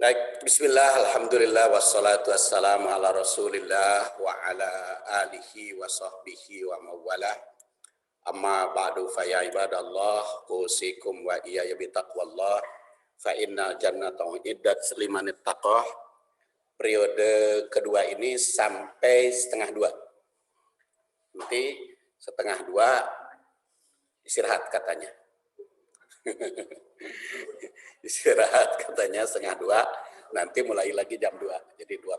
Baik, bismillah, alhamdulillah, wassalatu wassalamu ala rasulillah wa ala alihi wa sahbihi wa mawalah. Amma ba'du fa ya ibadallah, usikum wa iyaya bitaqwallah, fa inna jannata iddat limanit taqah. Periode kedua ini sampai setengah dua. Nanti setengah dua istirahat katanya. Istirahat katanya setengah dua, nanti mulai lagi jam 2, jadi 2.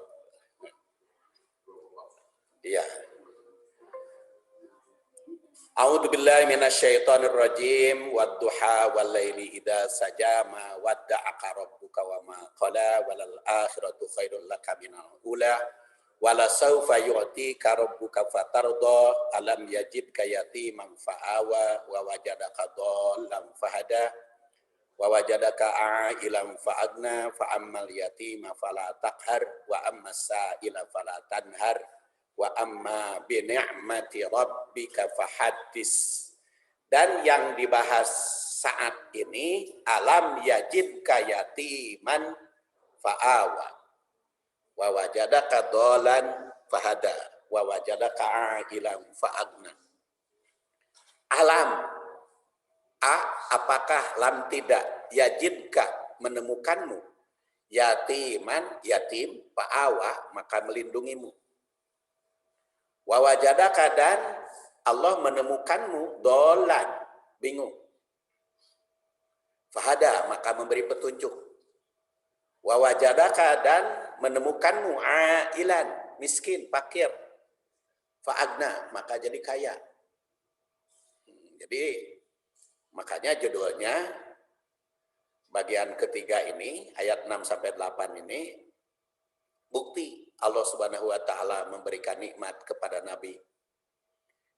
Iya. A'udzu billahi minasyaitonir rajim, wadduha wal laili idza sajama wadda'aka rabbuka wa ma qala walal akhiratu khairul laka minal ula wala sawfa yu'tika rabbuka fatarda alam yajidka yatiman fa'awa wa wajadaka dhallan fahada wa wajadaka a'ilan fa'agna fa'ammal yatima fala taqhar wa ammas sa'ila fala tanhar wa amma bi ni'mati rabbika fahaddis. Dan yang dibahas saat ini alam yajidka yatiman fa'awa wa wajadaka dhallan fahada wa wajadaka a'ilan fa'agna. Alam apakah lam tidak yajidka menemukanmu yatiman yatim fa'awa maka melindungimu. Wa wajadaka dan Allah menemukanmu dolan bingung. Fahada maka memberi petunjuk. Wa wajadaka dan menemukanmu ailan miskin fakir. Fa'agna maka jadi kaya. Jadi makanya judulnya bagian ketiga ini ayat 6 sampai 8 ini bukti Allah Subhanahu wa taala memberikan nikmat kepada Nabi.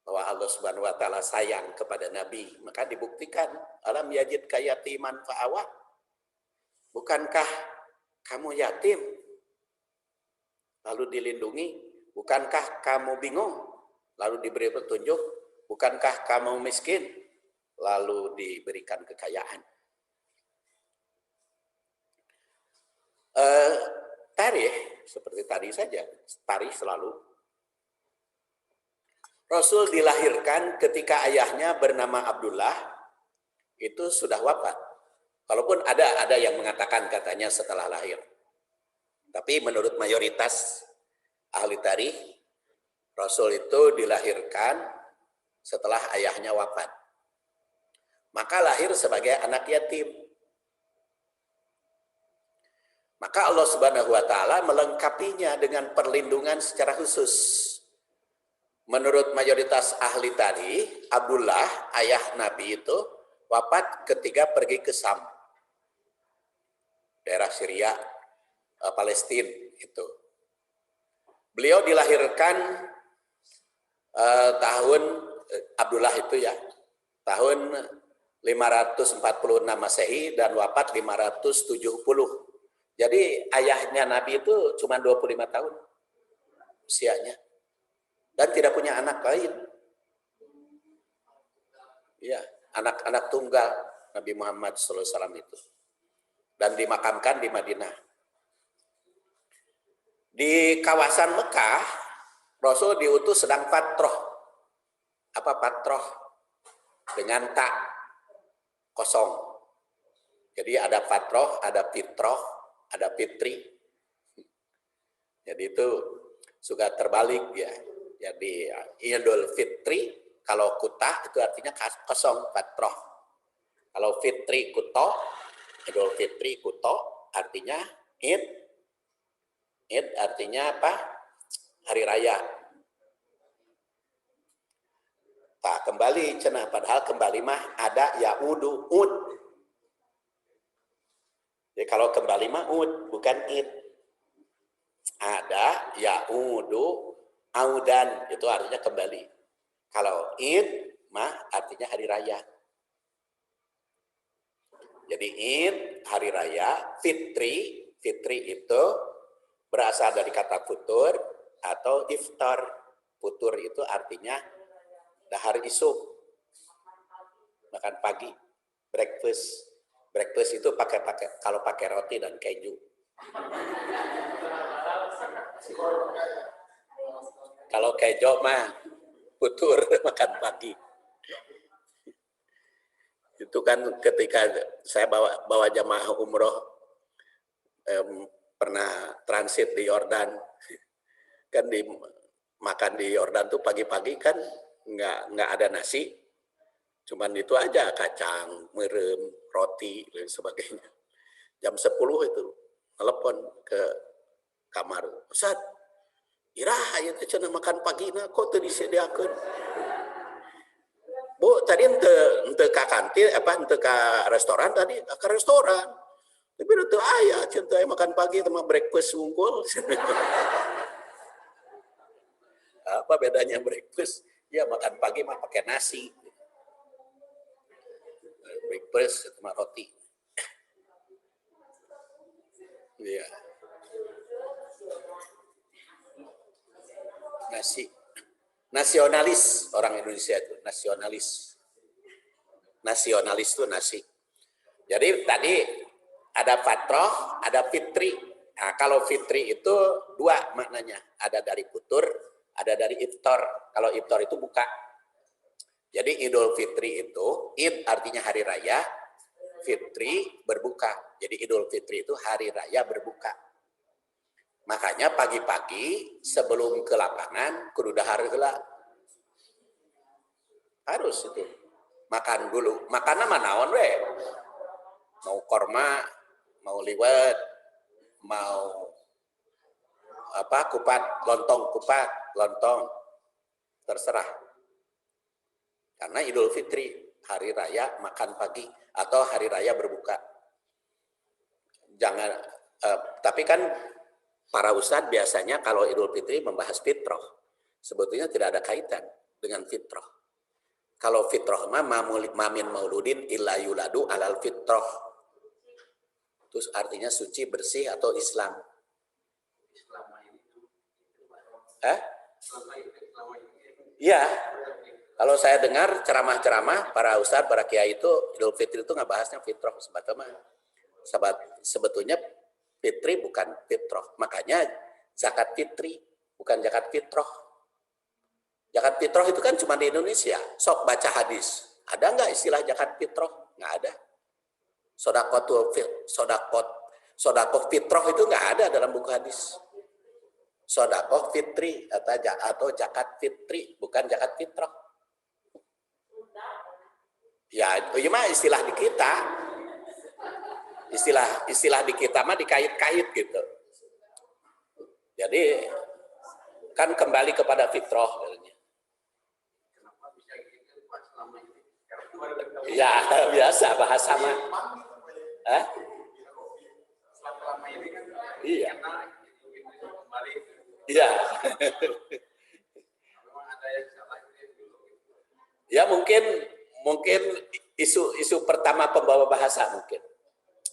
Bahwa Allah Subhanahu wa taala sayang kepada Nabi, maka dibuktikan alam yajidka yatiman fa'awa. Bukankah kamu yatim lalu dilindungi? Bukankah kamu bingung lalu diberi petunjuk? Bukankah kamu miskin lalu diberikan kekayaan? Tarikh seperti tadi saja, tarikh selalu. Rasul dilahirkan ketika ayahnya bernama Abdullah itu sudah wafat. Walaupun ada yang mengatakan katanya setelah lahir. Tapi menurut mayoritas ahli tarikh, Rasul itu dilahirkan setelah ayahnya wafat. Maka lahir sebagai anak yatim. Maka Allah Subhanahu wa taala melengkapinya dengan perlindungan secara khusus. Menurut mayoritas ahli tarikh, Abdullah ayah Nabi itu wafat ketika pergi ke Sam. Daerah Syria, Palestina itu. Beliau dilahirkan tahun Abdullah itu ya, tahun 546 Masehi dan wafat 570. Jadi ayahnya Nabi itu cuma 25 tahun usianya. Dan tidak punya anak lain. Ya, anak-anak tunggal Nabi Muhammad SAW itu. Dan dimakamkan di Madinah. Di kawasan Mekah, Rasul diutus sedang patroh. Apa patroh? Dengan tak kosong. Jadi ada patroh, ada fitroh, ada fitri. Jadi itu suka terbalik ya. Jadi Idul Fitri kalau kutah itu artinya kosong patroh. Kalau fitri kuto, Idul Fitri kuto artinya id. Id artinya apa? Hari raya. Nah, kembali cenah padahal kembali mah ada yaudu ud. Jadi kalau kembali mah ud, bukan id. Ada yaudu audan, itu artinya kembali. Kalau id mah artinya hari raya. Jadi id, hari raya, fitri itu berasal dari kata futur atau iftar. Futur itu artinya dahar isuk, makan pagi, breakfast. Breakfast itu kalau pakai roti dan keju. Kalau kejo mah futur makan pagi. Itu kan ketika saya bawa jamaah umroh pernah transit di Yordan, kan makan di Yordan tuh pagi-pagi kan nggak ada nasi, cuman itu aja kacang, merem, roti dan sebagainya. Jam 10 itu telepon ke kamar, Ustaz, iraha ya teh cenah makan pagina kok teu disediakeun. Bu, tadi ente ka kantin ente ka restoran tadi, ke restoran. Tapi itu aya cinta makan pagi sama breakfast unggul. Apa bedanya breakfast? Ya makan pagi mah pakai nasi. Breakfast sama roti. Iya. Nasi. Nasionalis orang Indonesia itu, nasionalis. Nasionalis itu nasi. Jadi tadi ada fatroh, ada fitri. Nah, kalau fitri itu dua maknanya. Ada dari futur, ada dari iftar. Kalau iftar itu buka. Jadi Idul Fitri itu, Id artinya hari raya, Fitri berbuka. Jadi Idul Fitri itu hari raya berbuka. Makanya pagi-pagi sebelum ke lapangan, kudu dahar heula. Harus itu. Makan dulu. Makan nama naon we? Mau korma, mau liwet, mau kupat, lontong, terserah. Karena Idul Fitri, hari raya makan pagi atau hari raya berbuka. Jangan, tapi kan para ustadz biasanya kalau Idul Fitri membahas fitrah. Sebetulnya tidak ada kaitan dengan fitrah. Kalau fitrah mah mamin mauludin illa yuladu alal fitrah. Terus artinya suci, bersih atau Islam. Iya. Kalau saya dengar ceramah-ceramah para ustadz, para kiai itu Idul Fitri itu nggak bahasnya fitrah sebetulnya fitri bukan fitrah. Makanya zakat fitri bukan zakat fitrah. Zakat fitrah itu kan cuma di Indonesia. Sok baca hadis. Ada nggak istilah zakat fitrah? Nggak ada. Sodakoh fitrah itu nggak ada dalam buku hadis. Sodakoh fitri atau zakat fitri bukan zakat fitrah. Ya, itu mah istilah di kita. Istilah di kita mah dikait-kait gitu. Jadi kan kembali kepada fitrah. Ya, biasa bahasa mah. Iya. Iya. Ya mungkin isu pertama pembawa bahasa mungkin.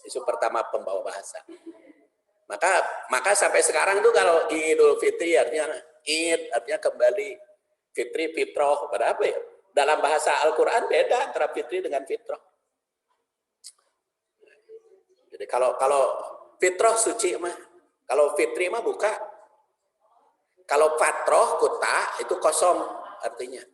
Isu pertama pembawa bahasa. Maka sampai sekarang tuh kalau Idul Fitri artinya Id artinya kembali, Fitri fitrah pada apa ya? Dalam bahasa Al-Qur'an beda antara fitri dengan fitrah. Jadi kalau fitrah suci mah, kalau fitri mah buka. Kalau fatroh kuta itu kosong artinya.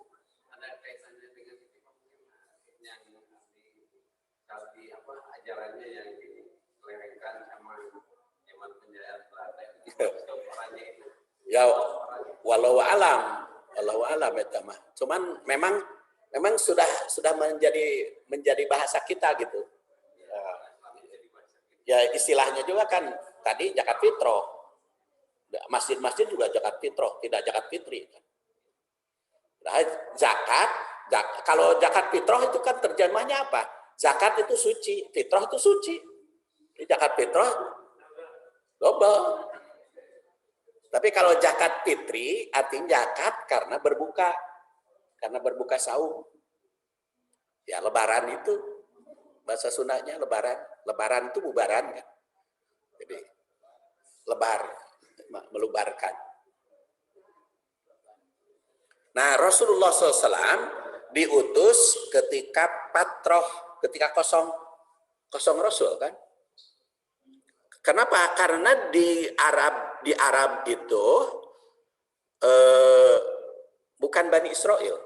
Ya walau alam eta mah. Cuman memang sudah menjadi bahasa kita gitu. Ya istilahnya juga kan tadi zakat fitrah. Masjid-masjid juga zakat fitrah, tidak zakat fitri. Nah, zakat kalau zakat fitrah itu kan terjemahnya apa? Zakat itu suci, fitrah itu suci. Zakat fitrah double. Tapi kalau zakat fitri artinya zakat karena berbuka saum. Ya lebaran itu bahasa Sundanya lebaran itu bubaran kan. Jadi melubarkan. Nah Rasulullah SAW diutus ketika patroh, ketika kosong Rasul kan. Kenapa? Karena di Arab itu bukan Bani Israel.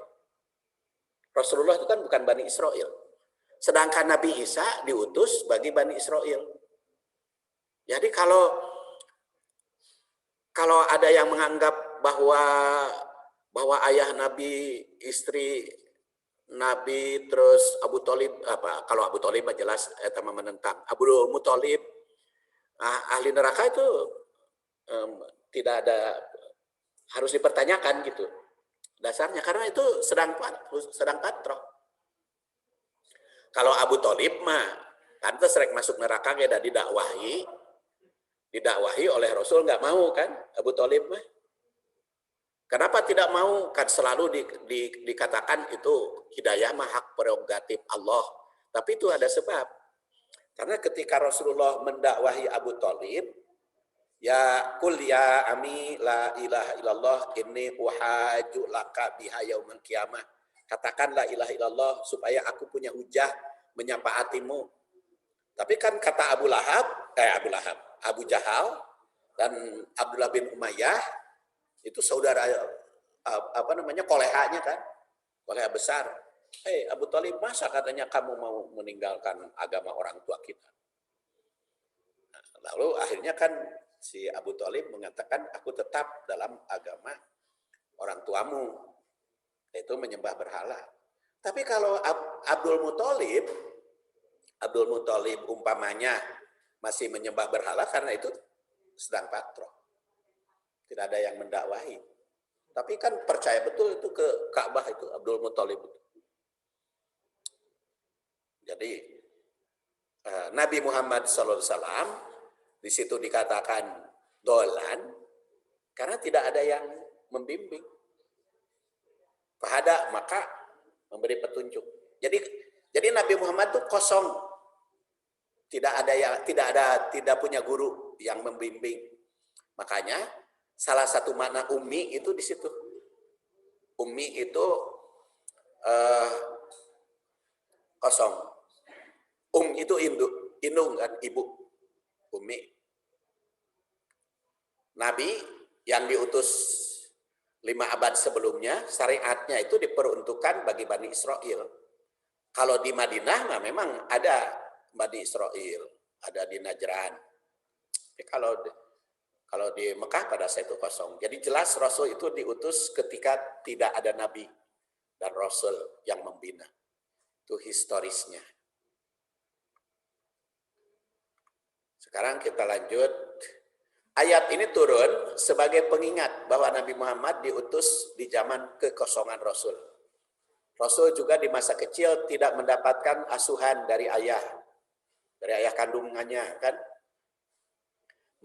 Rasulullah itu kan bukan Bani Israel. Sedangkan Nabi Isa diutus bagi Bani Israel. Jadi kalau ada yang menganggap bahwa ayah Nabi, istri Nabi, terus Abu Thalib, kalau Abu Thalib jelas menentang. Abu Muthalib ahli neraka itu tidak ada, harus dipertanyakan gitu dasarnya, karena itu sedang patroh. Kalau Abu Thalib mah pantes rek masuk neraka kayak didakwahi oleh Rasul, nggak mau kan Abu Thalib mah. Kenapa tidak mau? Kan selalu dikatakan itu hidayah mah hak prerogatif Allah. Tapi itu ada sebab. Karena ketika Rasulullah mendakwahi Abu Thalib, ya kul ya ami la ilaha illallah inni uhaju laka biha yaumil qiyamah. Katakan la ilaha illallah supaya aku punya hujah menyapaatimu. Tapi kan kata Abu Jahal dan Abdullah bin Umayyah itu saudara kolehanya kan, koleha besar. Hei Abu Thalib, masa katanya kamu mau meninggalkan agama orang tua kita? Nah, lalu akhirnya kan si Abu Thalib mengatakan, aku tetap dalam agama orang tuamu, yaitu menyembah berhala. Tapi kalau Abdul Muthalib umpamanya masih menyembah berhala, karena itu sedang patroh. Tidak ada yang mendakwahi. Tapi kan percaya betul itu ke Ka'bah itu Abdul Muthalib. Jadi Nabi Muhammad SAW di situ dikatakan dolan karena tidak ada yang membimbing. Fahada, maka memberi petunjuk. Jadi Nabi Muhammad itu kosong. Tidak punya guru yang membimbing. Makanya salah satu makna ummi itu di situ. Ummi itu kosong. Itu indung kan, ibu. Ummi. Nabi yang diutus 5 abad sebelumnya, syariatnya itu diperuntukkan bagi Bani Israel. Kalau di Madinah mah memang ada Bani Israel, ada di Najran. Tapi kalau di Mekah pada saat itu kosong. Jadi jelas Rasul itu diutus ketika tidak ada Nabi dan Rasul yang membina. Itu historisnya. Sekarang kita lanjut. Ayat ini turun sebagai pengingat bahwa Nabi Muhammad diutus di zaman kekosongan Rasul. Rasul juga di masa kecil tidak mendapatkan asuhan dari ayah kandungannya kan,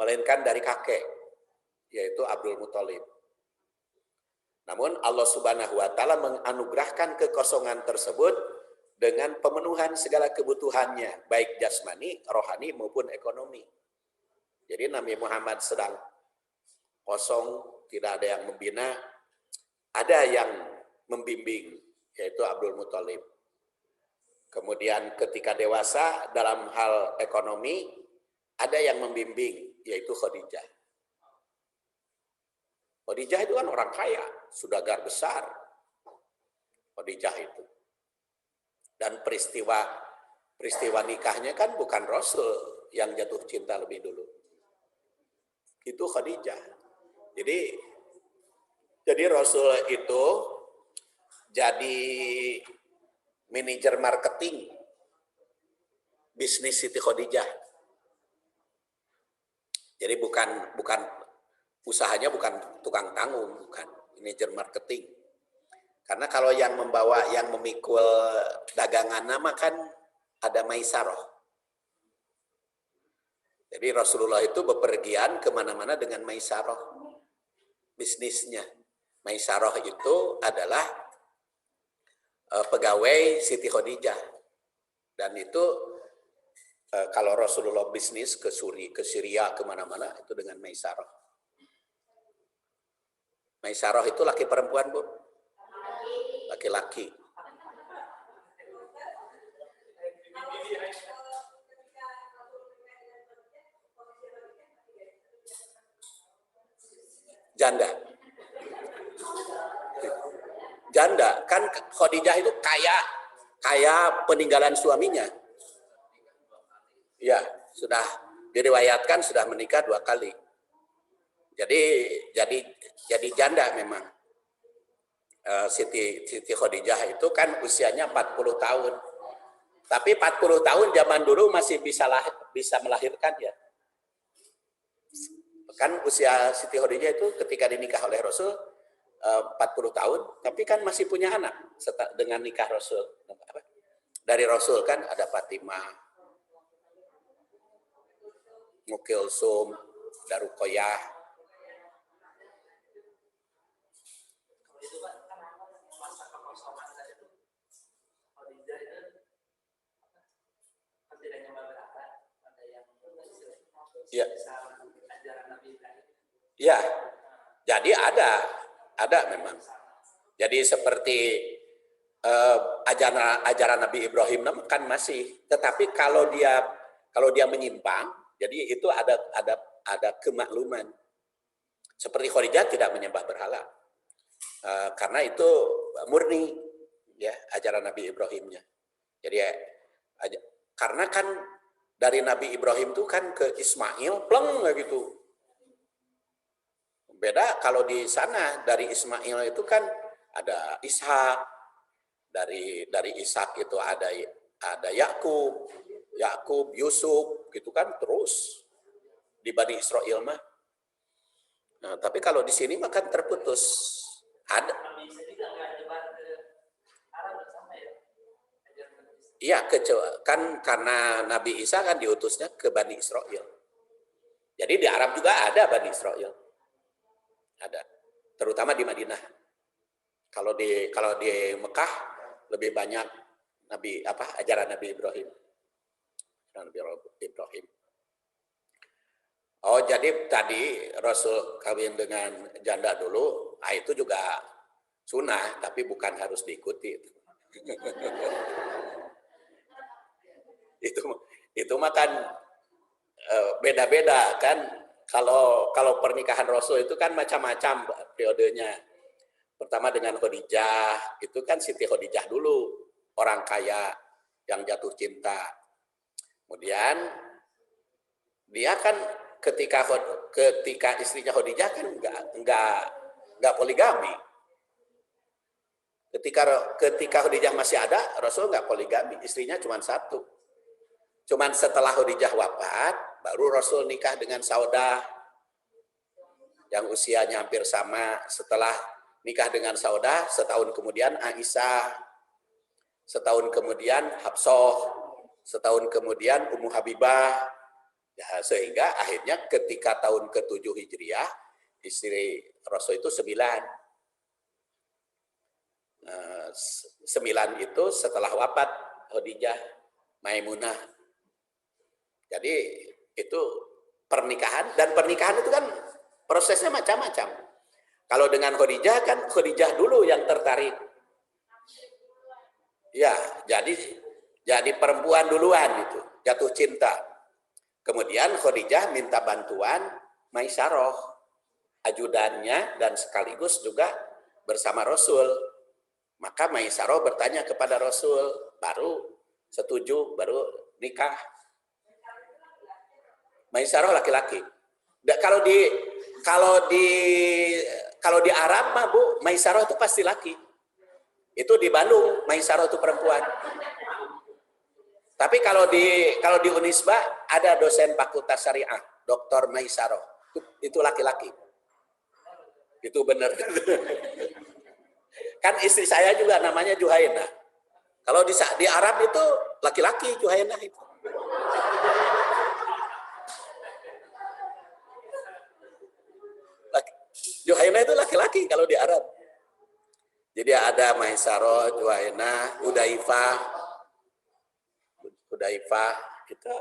melainkan dari kakek, yaitu Abdul Muthalib. Namun Allah Subhanahu wa taala menganugerahkan kekosongan tersebut dengan pemenuhan segala kebutuhannya, baik jasmani, rohani maupun ekonomi. Jadi Nabi Muhammad sedang kosong, tidak ada yang membina, ada yang membimbing, yaitu Abdul Muthalib. Kemudian ketika dewasa dalam hal ekonomi, ada yang membimbing, yaitu Khadijah. Khadijah itu kan orang kaya, saudagar besar. Khadijah itu. Dan peristiwa nikahnya kan bukan Rasul yang jatuh cinta lebih dulu. Itu Khadijah. Jadi Rasul itu jadi manajer marketing bisnis Siti Khadijah. Jadi bukan usahanya bukan tukang tanggung, bukan manajer marketing. Karena kalau yang memikul dagangan nama kan ada Maisarah. Jadi Rasulullah itu bepergian kemana-mana dengan Maisarah bisnisnya. Maisarah itu adalah pegawai Siti Khadijah. Dan itu kalau Rasulullah bisnis ke Syria kemana-mana itu dengan Maisarah. Maisarah itu laki perempuan, Bu? Laki-laki. Janda. Janda kan Khadijah itu kaya peninggalan suaminya. Ya, sudah diriwayatkan sudah menikah 2 kali. Jadi janda memang. Siti Khadijah itu kan usianya 40 tahun. Tapi 40 tahun zaman dulu masih bisa melahirkan ya. Kan usia Siti Khadijah itu ketika dinikah oleh Rasul 40 tahun, tapi kan masih punya anak dengan nikah Rasul. Dari Rasul kan ada Fatimah, Mukilsum, Darukoyah. Ya. Ya, jadi ada memang. Jadi seperti ajaran Nabi Ibrahim kan masih, tetapi kalau dia menyimpang, jadi itu ada kemakluman. Seperti Khadijah tidak menyembah berhala, karena itu murni ya ajaran Nabi Ibrahimnya. Jadi karena kan dari Nabi Ibrahim itu kan ke Ismail pleng gitu. Beda kalau di sana dari Ismail itu kan ada Ishak, dari Ishak itu ada Yakub, Yusuf gitu kan, terus di Bani Israel mah. Nah, tapi kalau di sini mah kan terputus. Ada. Iya, kan karena Nabi Isa kan diutusnya ke Bani Israel. Jadi di Arab juga ada Bani Israel. Ada, terutama di Madinah. Kalau di Mekah lebih banyak ajaran Nabi Ibrahim. Oh, jadi tadi Rasul kawin dengan janda dulu, itu juga sunnah, tapi bukan harus diikuti. itu mah kan beda-beda kan. Kalau pernikahan Rasul itu kan macam-macam periodenya. Pertama dengan Khadijah, itu kan Siti Khadijah dulu, orang kaya yang jatuh cinta. Kemudian dia kan ketika istrinya Khadijah kan enggak poligami. Ketika Khadijah masih ada, Rasul enggak poligami, istrinya cuma 1. Cuman setelah Khadijah wafat, baru Rasul nikah dengan Saudah yang usianya hampir sama. Setelah nikah dengan Saudah, setahun kemudian Aisyah, setahun kemudian Hafsah, setahun kemudian Ummu Habibah. Ya, sehingga akhirnya ketika tahun ke-7 Hijriah, istri Rasul itu 9. 9 itu setelah wafat Khadijah, Maimunah. Jadi itu pernikahan, dan pernikahan itu kan prosesnya macam-macam. Kalau dengan Khadijah kan Khadijah dulu yang tertarik. Ya, jadi perempuan duluan itu, jatuh cinta. Kemudian Khadijah minta bantuan Maisarah, ajudannya dan sekaligus juga bersama Rasul. Maka Maisarah bertanya kepada Rasul, baru setuju, baru nikah. Maisarah laki-laki. Kalau di Arab mah Bu, Maisarah itu pasti laki. Itu di Bandung, Maisarah itu perempuan. Tapi kalau di Unisba ada dosen Fakultas Syariah, Dr. Maisarah. Itu laki-laki. Itu benar. Kan istri saya juga namanya Juhaina. Kalau di Arab itu laki-laki Juhaina itu. Juhaina itu laki-laki kalau di Arab. Jadi ada Maisarah, Juhaina, Hudaifah, itu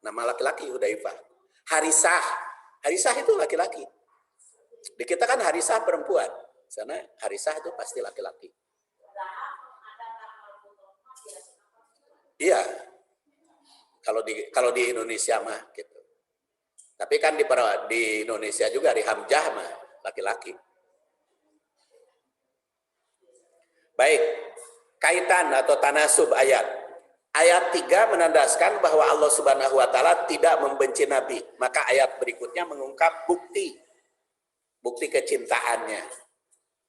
nama laki-laki Hudaifah. Harisah itu laki-laki. Di kita kan Harisah perempuan. Sana Harisah itu pasti laki-laki. Iya. Kalau di Indonesia mah gitu. Tapi kan di Indonesia juga di Hamzah mah laki-laki. Baik, kaitan atau tanasub ayat. Ayat 3 menandaskan bahwa Allah Subhanahu wa taala tidak membenci Nabi. Maka ayat berikutnya mengungkap bukti kecintaannya.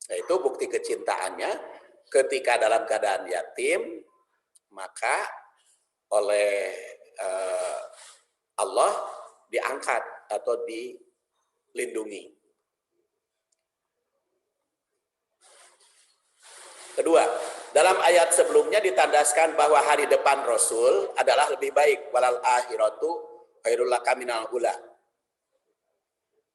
Yaitu bukti kecintaannya ketika dalam keadaan yatim, maka oleh Allah diangkat atau dilindungi. Kedua, dalam ayat sebelumnya ditandaskan bahwa hari depan Rasul adalah lebih baik. Walal akhiratu khairul laka minal ula.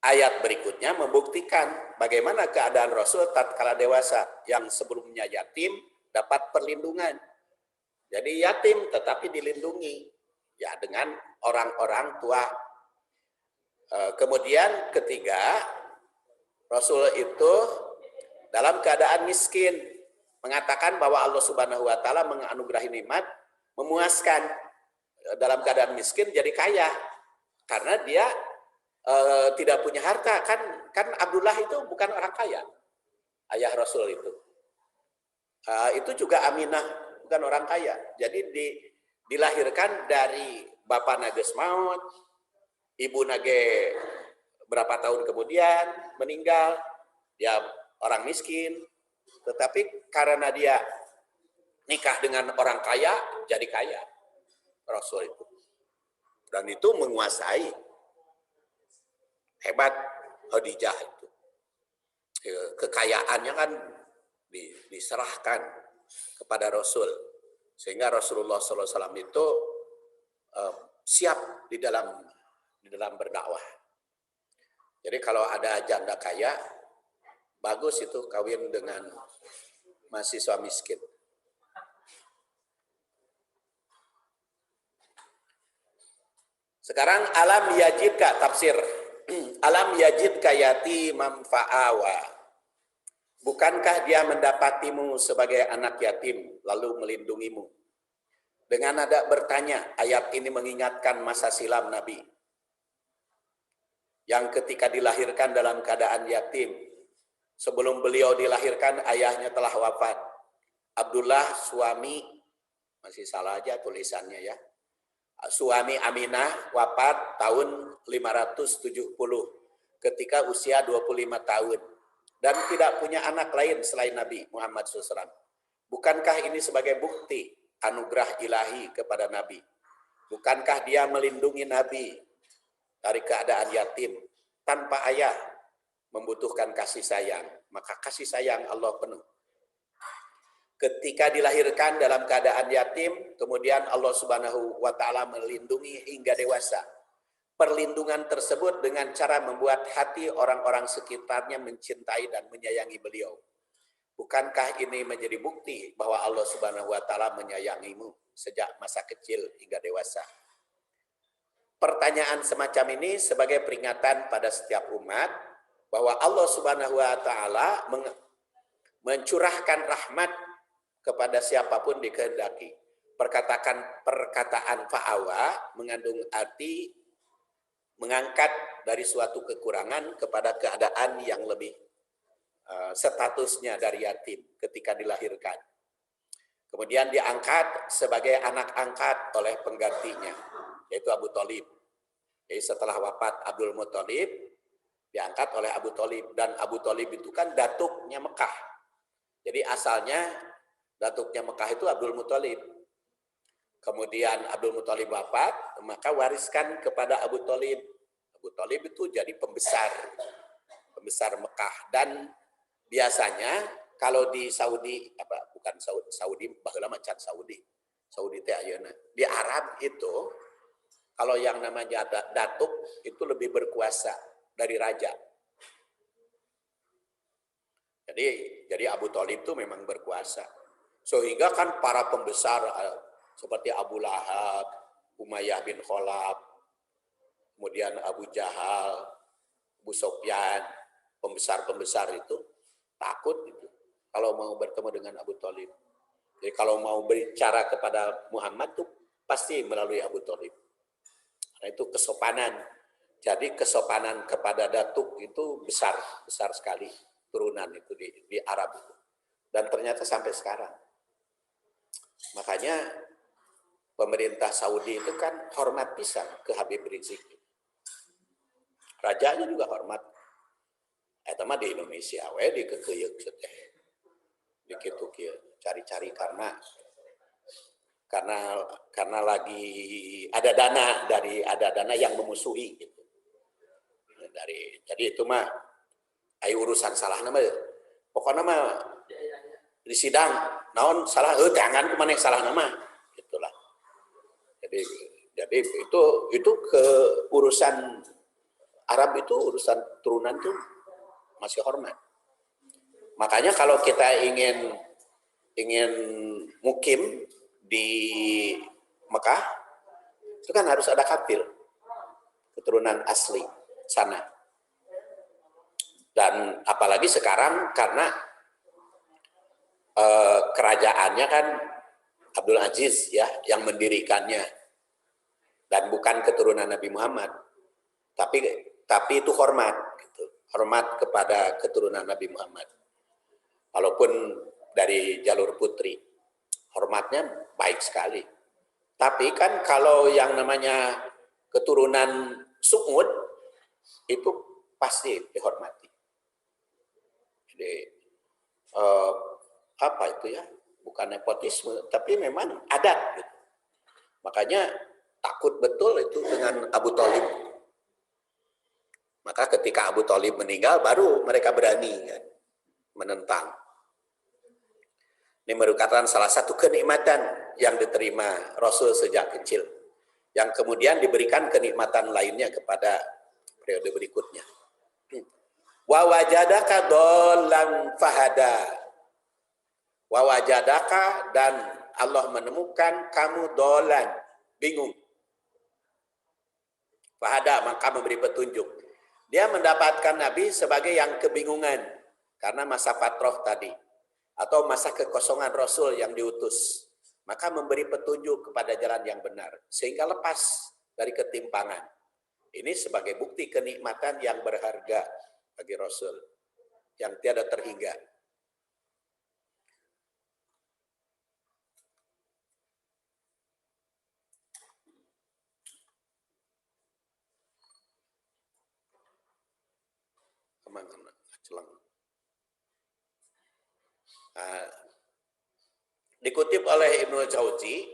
Ayat berikutnya membuktikan bagaimana keadaan Rasul tatkala dewasa, yang sebelumnya yatim dapat perlindungan. Jadi yatim tetapi dilindungi ya dengan orang-orang tua. Kemudian ketiga, Rasul itu dalam keadaan miskin, mengatakan bahwa Allah Subhanahu wa taala menganugerahi nikmat memuaskan. Dalam keadaan miskin jadi kaya karena dia tidak punya harta. Kan Abdullah itu bukan orang kaya, ayah Rasul itu. Itu juga Aminah bukan orang kaya. Jadi dilahirkan dari bapak nages maut, ibu nage berapa tahun kemudian meninggal, dia orang miskin. Tetapi karena dia nikah dengan orang kaya, jadi kaya Rasul itu. Dan itu menguasai. Hebat Khadijah itu. Kekayaannya kan diserahkan kepada Rasul. Sehingga Rasulullah SAW itu siap di dalam berdakwah. Jadi kalau ada janda kaya, bagus itu kawin dengan mahasiswa miskin. Sekarang alam yajidka tafsir. Alam yajidka yatimam fa'awa. Bukankah dia mendapatimu sebagai anak yatim lalu melindungimu? Dengan nada bertanya, ayat ini mengingatkan masa silam Nabi yang ketika dilahirkan dalam keadaan yatim. Sebelum beliau dilahirkan, ayahnya telah wafat. Abdullah suami, masih salah aja tulisannya ya. Suami Aminah wafat tahun 570 ketika usia 25 tahun. Dan tidak punya anak lain selain Nabi Muhammad SAW. Bukankah ini sebagai bukti anugerah ilahi kepada Nabi? Bukankah dia melindungi Nabi dari keadaan yatim tanpa ayah, membutuhkan kasih sayang, maka kasih sayang Allah penuh. Ketika dilahirkan dalam keadaan yatim, kemudian Allah Subhanahu wa taala melindungi hingga dewasa. Perlindungan tersebut dengan cara membuat hati orang-orang sekitarnya mencintai dan menyayangi beliau. Bukankah ini menjadi bukti bahwa Allah Subhanahu wa taala menyayangimu sejak masa kecil hingga dewasa? Pertanyaan semacam ini sebagai peringatan pada setiap umat bahwa Allah Subhanahu wa taala mencurahkan rahmat kepada siapapun dikehendaki. Perkataan fa'awa mengandung arti mengangkat dari suatu kekurangan kepada keadaan yang lebih statusnya dari yatim ketika dilahirkan. Kemudian diangkat sebagai anak angkat oleh penggantinya, yaitu Abu Thalib. Jadi setelah wafat Abdul Muthalib, diangkat oleh Abu Thalib. Dan Abu Thalib itu kan datuknya Mekah. Jadi asalnya datuknya Mekah itu Abdul Muthalib. Kemudian Abdul Muthalib wafat, maka wariskan kepada Abu Thalib. Abu Thalib itu jadi pembesar Mekah. Dan biasanya kalau di Saudi, bukan Saudi, baheula macan Saudi teh ayeuna. Di Arab itu kalau yang namanya datuk itu lebih berkuasa dari raja. Jadi Abu Thalib itu memang berkuasa. Sehingga kan para pembesar seperti Abu Lahab, Umayyah bin Khalaf, kemudian Abu Jahal, Abu Sufyan, pembesar-pembesar itu takut itu kalau mau bertemu dengan Abu Thalib. Jadi kalau mau bicara kepada Muhammad tuh pasti melalui Abu Thalib. Karena itu kesopanan Jadi kesopanan kepada datuk itu besar sekali turunan itu di Arab itu. Dan ternyata sampai sekarang. Makanya pemerintah Saudi itu kan hormat pisan ke Habib Rizik. Rajanya juga hormat. Eta mah di Indonesia we dikekeyeuk teh. Dikitu kieu cari-cari karena lagi ada dana yang memusuhi gitu. Jadi itu mah ayo urusan salah nama. Pokoknya mah di sidang naon salah jangan kemana yang salah nama gitulah. Jadi itu ke urusan Arab itu urusan turunan tuh masih hormat. Makanya kalau kita ingin mukim di Mekah itu kan harus ada kafir keturunan asli sana. Dan apalagi sekarang karena kerajaannya kan Abdul Aziz ya yang mendirikannya dan bukan keturunan Nabi Muhammad, tapi itu hormat gitu. Hormat kepada keturunan Nabi Muhammad walaupun dari jalur putri hormatnya baik sekali. Tapi kan kalau yang namanya keturunan Sumud itu pasti dihormati. Jadi apa itu ya, bukan nepotisme tapi memang adat gitu. Makanya takut betul itu dengan Abu Thalib. Maka ketika Abu Thalib meninggal baru mereka berani kan, menentang. Ini merupakan salah satu kenikmatan yang diterima Rasul sejak kecil, yang kemudian diberikan kenikmatan lainnya kepada periode berikutnya. Wa wajadaka dhallan fahada. Wa wajadaka, dan Allah menemukan kamu dolan, bingung. Fahada, maka memberi petunjuk. Dia mendapatkan Nabi sebagai yang kebingungan karena masa fatrah tadi atau masa kekosongan Rasul yang diutus. Maka memberi petunjuk kepada jalan yang benar sehingga lepas dari ketimpangan. Ini sebagai bukti kenikmatan yang berharga bagi Rasul yang tiada terhingga. Dikutip oleh Ibnu Jauzi,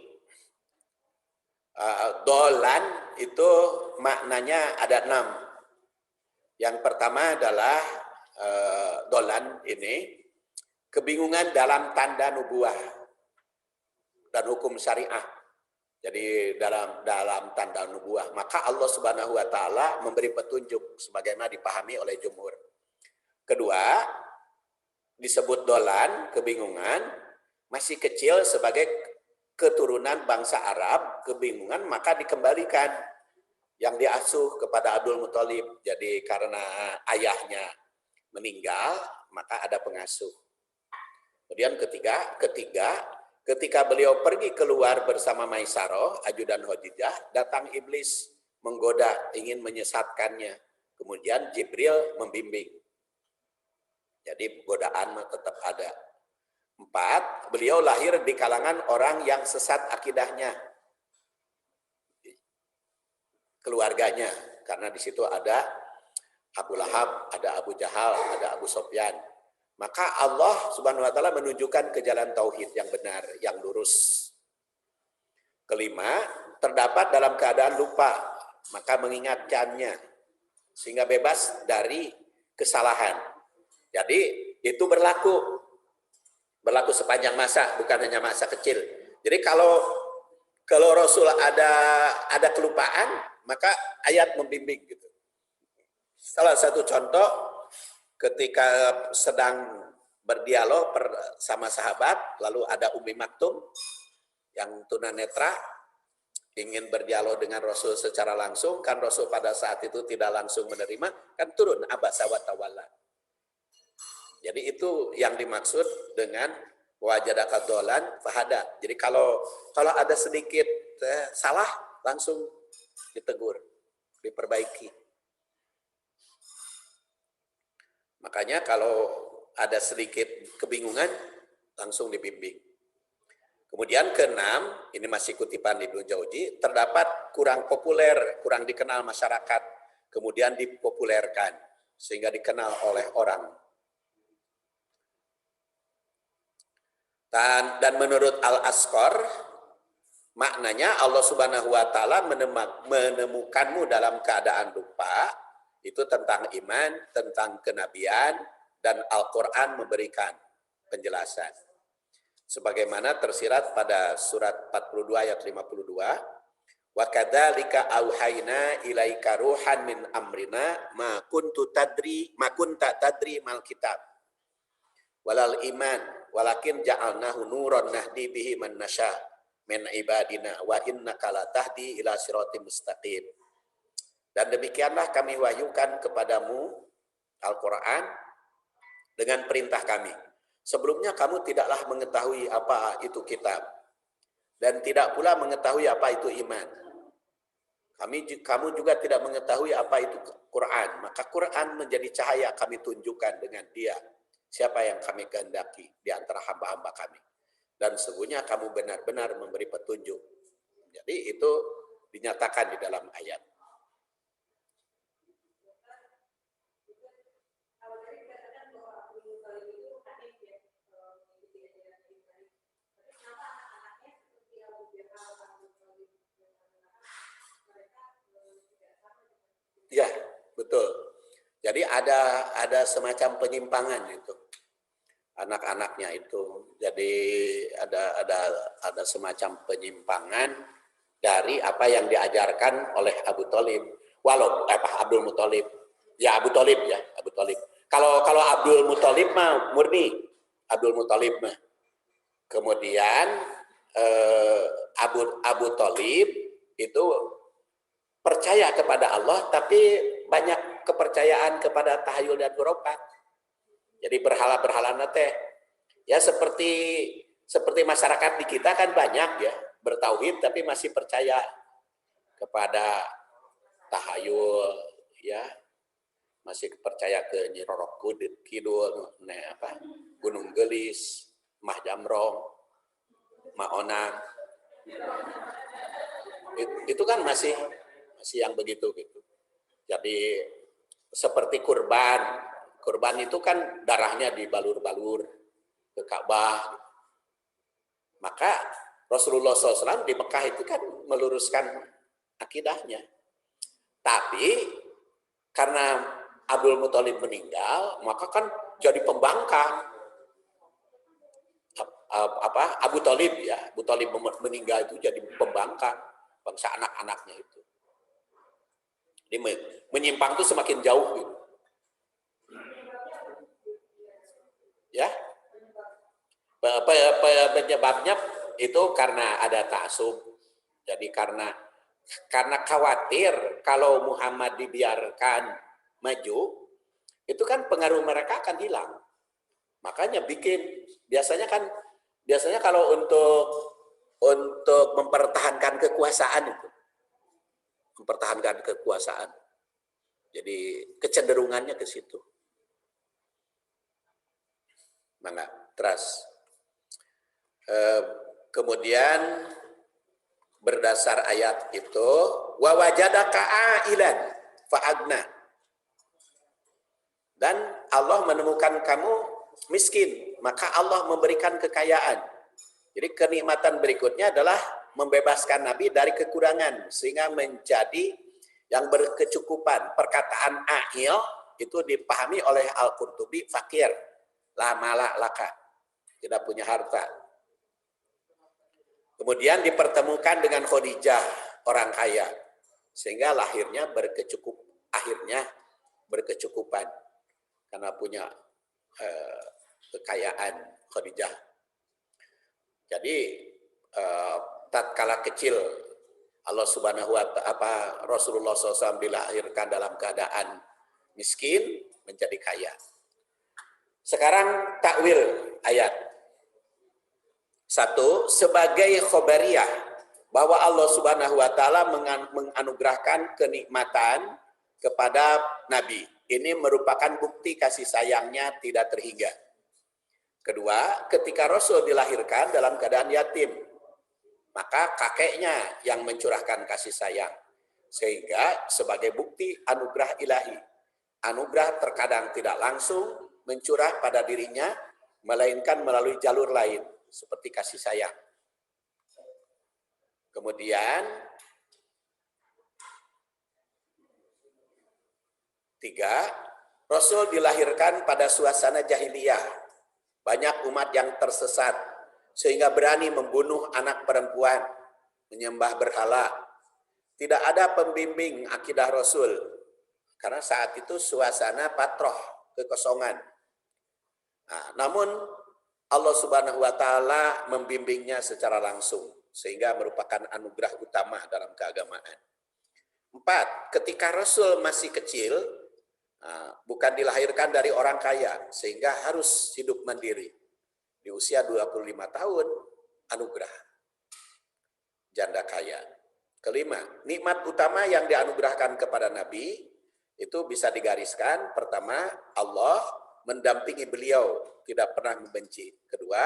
dolan itu maknanya ada 6. Yang pertama adalah dolan ini kebingungan dalam tanda nubuah dan hukum syariah. Jadi dalam tanda nubuah, maka Allah Subhanahu wa taala memberi petunjuk sebagaimana dipahami oleh jumhur. Kedua, disebut dolan, kebingungan, masih kecil sebagai keturunan bangsa Arab, kebingungan maka dikembalikan yang diasuh kepada Abdul Muthalib. Jadi karena ayahnya meninggal, maka ada pengasuh. Kemudian ketika beliau pergi keluar bersama Maisarah, ajudan Khadijah, datang iblis menggoda, ingin menyesatkannya. Kemudian Jibril membimbing. Jadi godaan tetap ada. 4, beliau lahir di kalangan orang yang sesat akidahnya, keluarganya, karena di situ ada Abu Lahab, ada Abu Jahal, ada Abu Sufyan. Maka Allah Subhanahu wa taala menunjukkan ke jalan tauhid yang benar, yang lurus. 5, terdapat dalam keadaan lupa, maka mengingatkannya sehingga bebas dari kesalahan. Jadi itu berlaku sepanjang masa, bukan hanya masa kecil. Jadi kalau Rasul ada kelupaan, maka ayat membimbing gitu. Salah satu contoh ketika sedang berdialog bersama sahabat, lalu ada Ummi Maktum yang tunanetra ingin berdialog dengan Rasul secara langsung, kan Rasul pada saat itu tidak langsung menerima, kan turun abasa wa tawalla. Jadi itu yang dimaksud dengan wajadaka dolan fahada. Jadi kalau ada sedikit salah langsung ditegur, diperbaiki. Makanya kalau ada sedikit kebingungan, langsung dibimbing. Kemudian keenam, ini masih kutipan Ibnu Jauzi, terdapat kurang populer, kurang dikenal masyarakat, kemudian dipopulerkan, sehingga dikenal oleh orang. Dan menurut Al-Asqar, maknanya Allah Subhanahu wa Ta'ala menemukanmu dalam keadaan lupa, itu tentang iman, tentang kenabian, dan Al-Quran memberikan penjelasan. Sebagaimana tersirat pada surat 42 ayat 52, wa kadzalika auhayna ilaika ruhan min amrina ma kunta tadri mal kitab walal iman walakin ja'alnahu nuran nahdi bihi man nasya min ibadina wa innaka latahdi ila siratim mustaqim. Dan demikianlah kami wahyukan kepadamu Al-Quran dengan perintah kami. Sebelumnya kamu tidaklah mengetahui apa itu kitab dan tidak pula mengetahui apa itu iman. Kamu juga tidak mengetahui apa itu Quran. Maka Quran menjadi cahaya kami tunjukkan dengan dia siapa yang kami kehendaki di antara hamba-hamba kami. Dan sesungguhnya kamu benar-benar memberi petunjuk. Jadi itu dinyatakan di dalam ayat. Ya, betul. Jadi ada semacam penyimpangan itu. Anak-anaknya itu. Jadi ada semacam penyimpangan dari apa yang diajarkan oleh Abu Thalib. Abdul Muthalib. Ya, Abu Thalib. Kalau Abdul Muthalib mah murni Abdul Muthalib mah. Kemudian Abu Thalib itu percaya kepada Allah, tapi banyak kepercayaan kepada tahayul dan khurafat. Jadi berhala-berhala teh ya seperti masyarakat di kita kan banyak ya bertauhid tapi masih percaya kepada tahayul ya, masih percaya ke Nyi Roro Kidul, Gunung Gelis, Mah Jamrong, Mah Onang. Itu kan masih yang begitu gitu. Jadi seperti kurban itu kan darahnya dibalur-balur ke Ka'bah. Maka Rasulullah SAW di Mekah itu kan meluruskan akidahnya. Tapi karena Abdul Muthalib meninggal, maka kan jadi pembangkang. Abu Thalib meninggal itu jadi pembangkang bangsa anak-anaknya itu. Jadi menyimpang itu semakin jauh gitu. Ya. Penyebabnya itu karena ada ta'assub. Jadi karena khawatir kalau Muhammad dibiarkan maju, itu kan pengaruh mereka akan hilang. Makanya biasanya kalau untuk mempertahankan kekuasaan itu. Mempertahankan kekuasaan. Jadi kecenderungannya ke situ. Mangga, terus. Kemudian berdasar ayat itu, wa wajadaka ailan fa'agna. Dan Allah menemukan kamu miskin, maka Allah memberikan kekayaan. Jadi kenikmatan berikutnya adalah membebaskan Nabi dari kekurangan sehingga menjadi yang berkecukupan. Perkataan a'il itu dipahami oleh Al-Qurtubi fakir, la mala laka, tidak punya harta. Kemudian dipertemukan dengan Khadijah, orang kaya, sehingga akhirnya berkecukupan karena punya kekayaan Khadijah. Jadi tatkala kecil Allah Subhanahu wa Ta'ala Rasulullah SAW dilahirkan dalam keadaan miskin menjadi kaya. Sekarang takwil ayat. Satu, sebagai khobariyah bahwa Allah Subhanahu wa Ta'ala menganugerahkan kenikmatan kepada Nabi. Ini merupakan bukti kasih sayangnya tidak terhingga. Kedua, ketika Rasul dilahirkan dalam keadaan yatim, maka kakeknya yang mencurahkan kasih sayang. Sehingga sebagai bukti anugerah ilahi. Anugerah terkadang tidak langsung mencurah pada dirinya, melainkan melalui jalur lain, seperti kasih sayang. Kemudian, 3, Rasul dilahirkan pada suasana jahiliyah. Banyak umat yang tersesat, sehingga berani membunuh anak perempuan, menyembah berhala. Tidak ada pembimbing akidah Rasul, karena saat itu suasana patroh, kekosongan. Nah, namun Allah Subhanahu wa Ta'ala membimbingnya secara langsung, sehingga merupakan anugerah utama dalam keagamaan. 4, ketika Rasul masih kecil, bukan dilahirkan dari orang kaya, sehingga harus hidup mandiri. Di usia 25 tahun, anugerah. Janda kaya. Kelima, nikmat utama yang dianugerahkan kepada Nabi, itu bisa digariskan. Pertama, Allah mendampingi beliau, tidak pernah membenci. Kedua,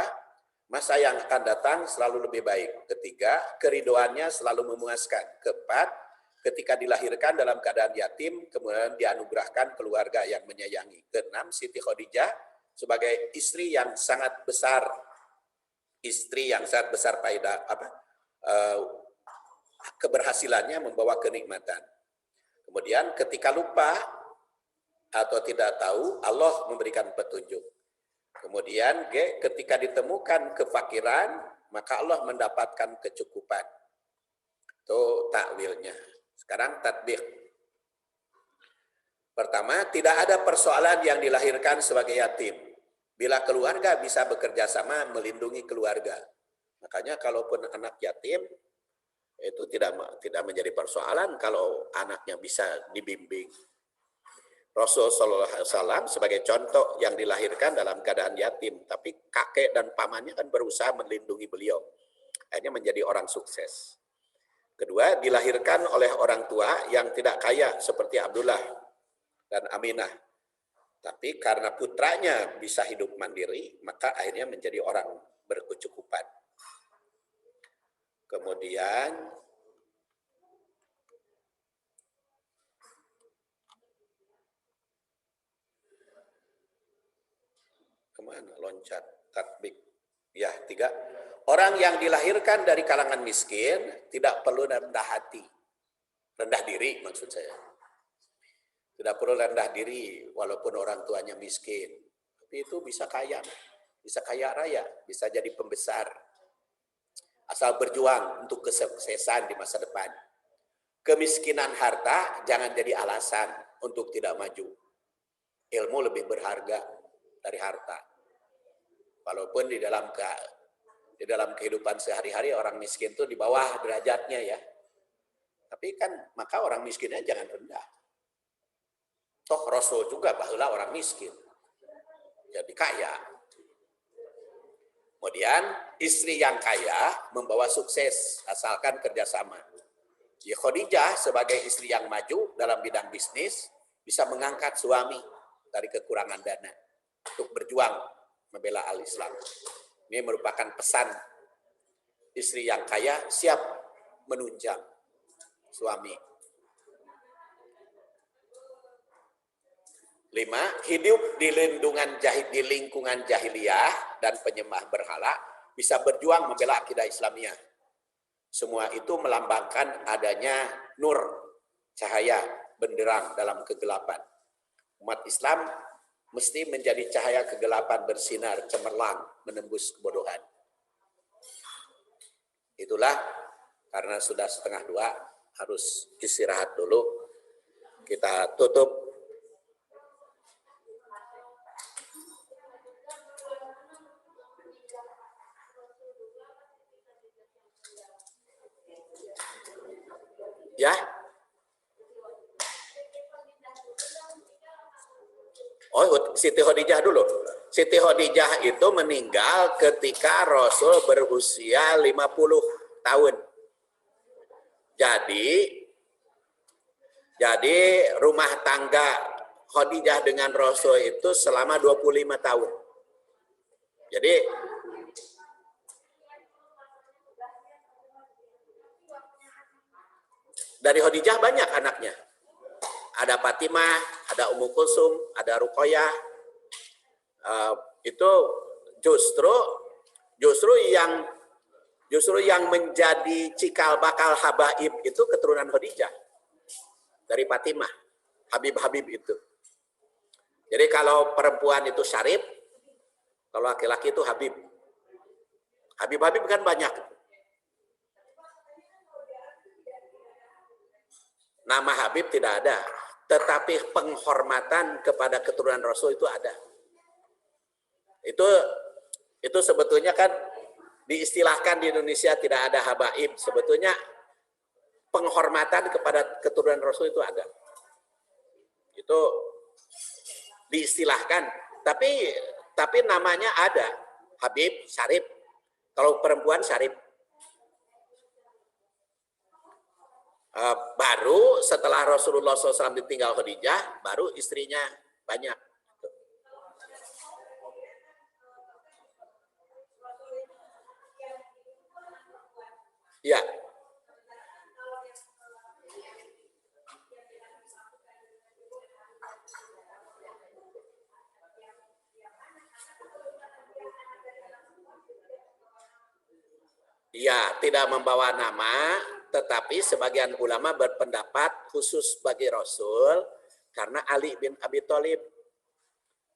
masa yang akan datang selalu lebih baik. Ketiga, keridoannya selalu memuaskan. Keempat, ketika dilahirkan dalam keadaan yatim, kemudian dianugerahkan keluarga yang menyayangi. Keenam, Siti Khadijah sebagai istri yang sangat besar, keberhasilannya membawa kenikmatan. Kemudian ketika lupa atau tidak tahu, Allah memberikan petunjuk. Kemudian ketika ditemukan kefakiran, maka Allah mendapatkan kecukupan. Itu takwilnya. Sekarang tatbik. Pertama, tidak ada persoalan yang dilahirkan sebagai yatim. Bila keluarga bisa bekerja sama melindungi keluarga. Makanya kalaupun anak yatim, itu tidak menjadi persoalan kalau anaknya bisa dibimbing. Rasul Sallallahu Alaihi Wasallam sebagai contoh yang dilahirkan dalam keadaan yatim, tapi kakek dan pamannya kan berusaha melindungi beliau. Akhirnya menjadi orang sukses. Kedua, dilahirkan oleh orang tua yang tidak kaya seperti Abdullah dan Aminah. Tapi karena putranya bisa hidup mandiri, maka akhirnya menjadi orang berkecukupan. Kemudian, kemana loncat? Tatbik. Ya, 3. Orang yang dilahirkan dari kalangan miskin tidak perlu rendah hati. Rendah diri maksud saya. Tidak perlu rendah diri walaupun orang tuanya miskin. Tapi itu bisa kaya raya, bisa jadi pembesar. Asal berjuang untuk kesuksesan di masa depan. Kemiskinan harta jangan jadi alasan untuk tidak maju. Ilmu lebih berharga dari harta. Walaupun di dalam kehidupan sehari-hari orang miskin itu di bawah derajatnya ya. Tapi kan maka orang miskinnya jangan rendah. Toh Rasul juga baheula orang miskin. Jadi kaya. Kemudian istri yang kaya membawa sukses asalkan kerjasama. Khadijah sebagai istri yang maju dalam bidang bisnis bisa mengangkat suami dari kekurangan dana untuk berjuang membela al-Islam. Ini merupakan pesan istri yang kaya siap menunjang suami. 5. Hidup di lingkungan jahiliyah dan penyembah berhala bisa berjuang membela akidah Islamiyah. Semua itu melambangkan adanya nur, cahaya, benderang dalam kegelapan. Umat Islam mesti menjadi cahaya kegelapan bersinar cemerlang menembus kebodohan. Itulah karena sudah 1:30 harus istirahat dulu. Kita tutup. Ya. Oh, Siti Khadijah dulu. Siti Khadijah itu meninggal ketika Rasul berusia 50 tahun. Jadi Jadi rumah tangga Khadijah dengan Rasul itu selama 25 tahun. Jadi dari Khadijah banyak anaknya. Ada Fatimah, ada Ummu Kulsum, ada Ruqayyah. Itu justru yang menjadi cikal bakal habaib itu keturunan Khadijah dari Fatimah, Habib-habib itu. Jadi kalau perempuan itu Syarif, kalau laki-laki itu Habib. Habib-habib kan banyak. Nama Habib tidak ada, tetapi penghormatan kepada keturunan Rasul itu ada. Itu sebetulnya kan diistilahkan di Indonesia tidak ada habaib. Sebetulnya penghormatan kepada keturunan Rasul itu ada. Itu diistilahkan, tapi namanya ada. Habib, Syarif. Kalau perempuan Syarif. Baru setelah Rasulullah SAW ditinggal Khadijah, baru istrinya banyak. Ya. Ya, tidak membawa nama, tetapi sebagian ulama berpendapat khusus bagi Rasul karena Ali bin Abi Thalib.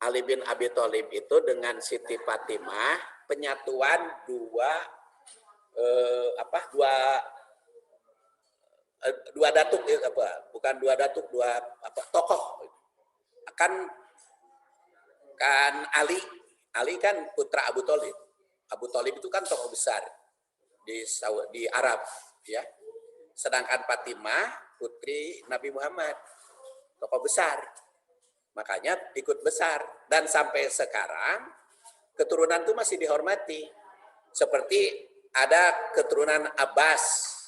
Ali bin Abi Thalib itu dengan Siti Fatimah penyatuan dua datuk bukan dua datuk, dua tokoh. Kan Ali kan putra Abu Thalib. Abu Thalib itu kan tokoh besar di Arab, ya. Sedangkan Fatimah putri Nabi Muhammad, tokoh besar. Makanya ikut besar, dan sampai sekarang keturunan itu masih dihormati. Seperti ada keturunan Abbas.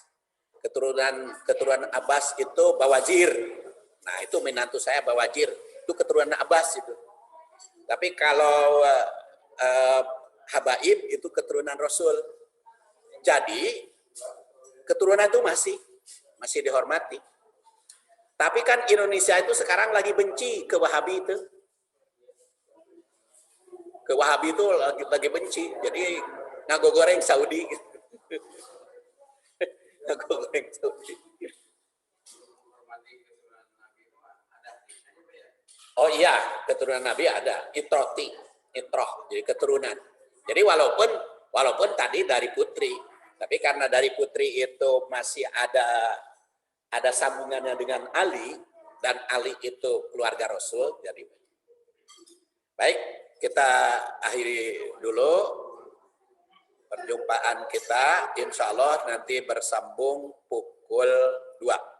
Keturunan Abbas itu Bawajir. Nah, itu menantu saya Bawajir. Itu keturunan Abbas itu. Tapi kalau habaib itu keturunan Rasul. Jadi keturunan itu masih dihormati. Tapi kan Indonesia itu sekarang lagi benci ke Wahabi itu. Ke Wahabi itu lagi benci. Jadi ngagogoreng Saudi. Ngagogoreng Saudi. Oh iya, keturunan Nabi ada. Itroh, jadi keturunan. Jadi walaupun tadi dari putri, tapi karena dari putri itu masih ada sambungannya dengan Ali, dan Ali itu keluarga Rasul. Jadi baik, kita akhiri dulu perjumpaan kita. Insya Allah nanti bersambung pukul 2.